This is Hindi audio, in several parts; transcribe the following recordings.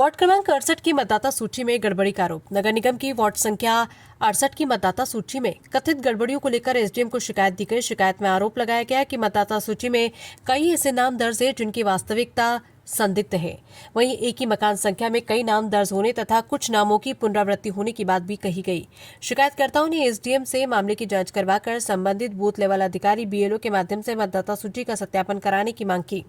वार्ड क्रमांक 68 की मतदाता सूची में गड़बड़ी का आरोप। नगर निगम की वार्ड संख्या 68 की मतदाता सूची में कथित गड़बड़ियों को लेकर एसडीएम को शिकायत दी गई। शिकायत में आरोप लगाया गया कि मतदाता सूची में कई ऐसे नाम दर्ज है जिनकी वास्तविकता संदिग्ध है। वहीं एक ही मकान संख्या में कई नाम दर्ज होने तथा कुछ नामों की पुनरावृत्ति होने की बात भी कही गई। शिकायतकर्ताओं ने एसडीएम से मामले की जांच करवाकर संबंधित बूथ लेवल अधिकारी बीएलओ के माध्यम से मतदाता सूची का सत्यापन कराने की मांग की।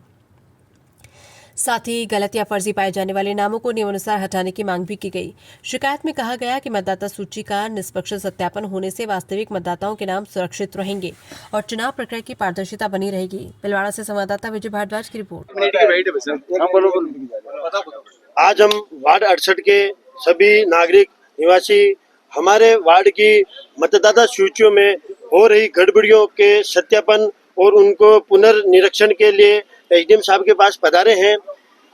साथ ही गलत या फर्जी पाए जाने वाले नामों को नियमानुसार हटाने की मांग भी की गई। शिकायत में कहा गया कि मतदाता सूची का निष्पक्ष सत्यापन होने से वास्तविक मतदाताओं के नाम सुरक्षित रहेंगे और चुनाव प्रक्रिया की पारदर्शिता बनी रहेगी। पिलवाड़ा से संवाददाता विजय भारद्वाज की रिपोर्ट। आज हम वार्ड 68 के सभी नागरिक निवासी हमारे वार्ड की मतदाता सूचियों में हो रही गड़बड़ियों के सत्यापन और उनको पुनर्निरीक्षण के लिए एसडीएम साहब के पास पधारे हैं।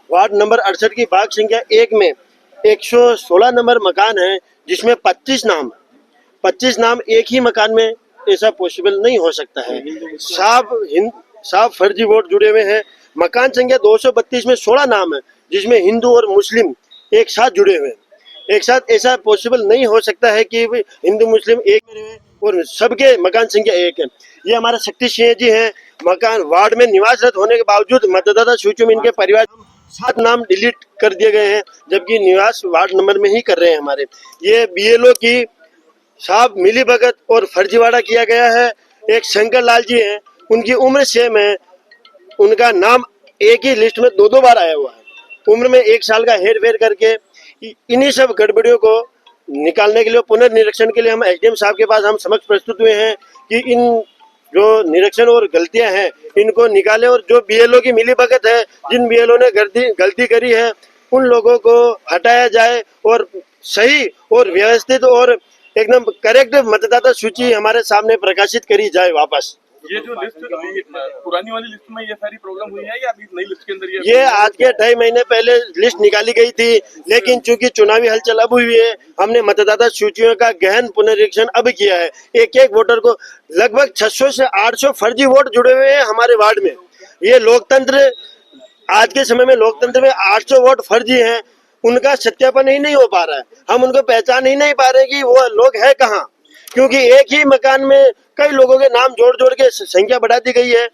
वार्ड नंबर 68 की भाग संख्या 1 में 116 नंबर मकान है, जिसमें 25 नाम एक ही मकान में, ऐसा पॉसिबल नहीं हो सकता है। साफ फर्जी वोट जुड़े हुए हैं। मकान संख्या 232 में 16 नाम है, जिसमें हिंदू और मुस्लिम एक साथ जुड़े हुए हैं। एक साथ ऐसा पॉसिबल नहीं हो सकता है कि हिंदू मुस्लिम एक में रहे और सबके मकान संख्या 1 है। ये हमारा शक्ति सिंह जी हैं। मकान वार्ड में निवासरत होने के बावजूद मतदाता सूची में इनके परिवार 7 नाम डिलीट कर दिए गए हैं, जबकि निवास वार्ड नंबर में ही कर रहे हैं हमारे। ये बीएलओ की साहब मिली भगत और फर्जीवाड़ा किया गया है। एक शंकर लाल जी हैं, उनकी उम्र सेम है, उनका नाम एक ही लिस्ट में 2 बार आया हुआ है। उम्र में 1 साल का हेर फेर करके इन्हीं सब गड़बड़ियों को निकालने के लिए, पुनर्निरीक्षण के लिए हम एसडीएम साहब के पास हम समक्ष प्रस्तुत हुए हैं कि इन जो निरीक्षण और गलतियां हैं इनको निकाले और जो बीएलओ की मिलीभगत है, जिन बीएलओ ने गलती करी है, उन लोगों को हटाया जाए और सही और व्यवस्थित और एकदम करेक्ट मतदाता सूची हमारे सामने प्रकाशित करी जाए वापस। ये जो लिस्ट पुरानी वाली लिस्ट में ये सारी प्रॉब्लम हुई है या अभी नई लिस्ट के अंदर ये आज के 2.5 महीने पहले लिस्ट निकाली गई थी, लेकिन चूंकि चुनावी हलचल अब हुई है, हमने मतदाता सूचियों का गहन पुनरीक्षण अब किया है। एक वोटर को लगभग 600 से 800 फर्जी वोट जुड़े हुए हैं हमारे वार्ड में। ये लोकतंत्र, आज के समय में लोकतंत्र में 800 वोट फर्जी हैं, उनका सत्यापन ही नहीं हो पा रहा है। हम उनको पहचान ही नहीं पा रहे कि वो लोग है कहाँ, क्योंकि एक ही मकान में कई लोगों के नाम जोड़ के संख्या बढ़ा दी गई है।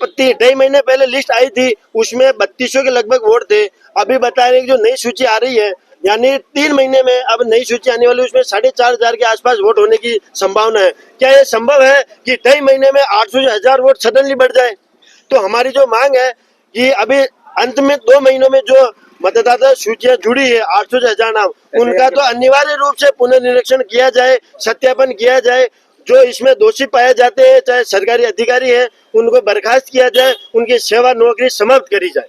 2.5 महीने पहले लिस्ट आई थी, उसमें 3200 के लगभग वोट थे। अभी बता रहे हैं जो नई सूची आ रही है, यानी 3 महीने में अब नई सूची आने वाली, उसमें 4500 के आसपास वोट होने की संभावना है। क्या ये संभव है कि 2.5 महीने में 800 से 1000 वोट सडनली बढ़ जाए? तो हमारी जो मांग है कि अभी अंत में 2 महीनों में जो मतदाता सूचियां जुड़ी है 800 से 1000 नाम, उनका तो अनिवार्य रूप से पुनर्निरीक्षण किया जाए, सत्यापन किया जाए। जो इसमें दोषी पाए जाते हैं, चाहे सरकारी अधिकारी हैं, उनको बर्खास्त किया जाए, उनकी सेवा नौकरी समाप्त करी जाए।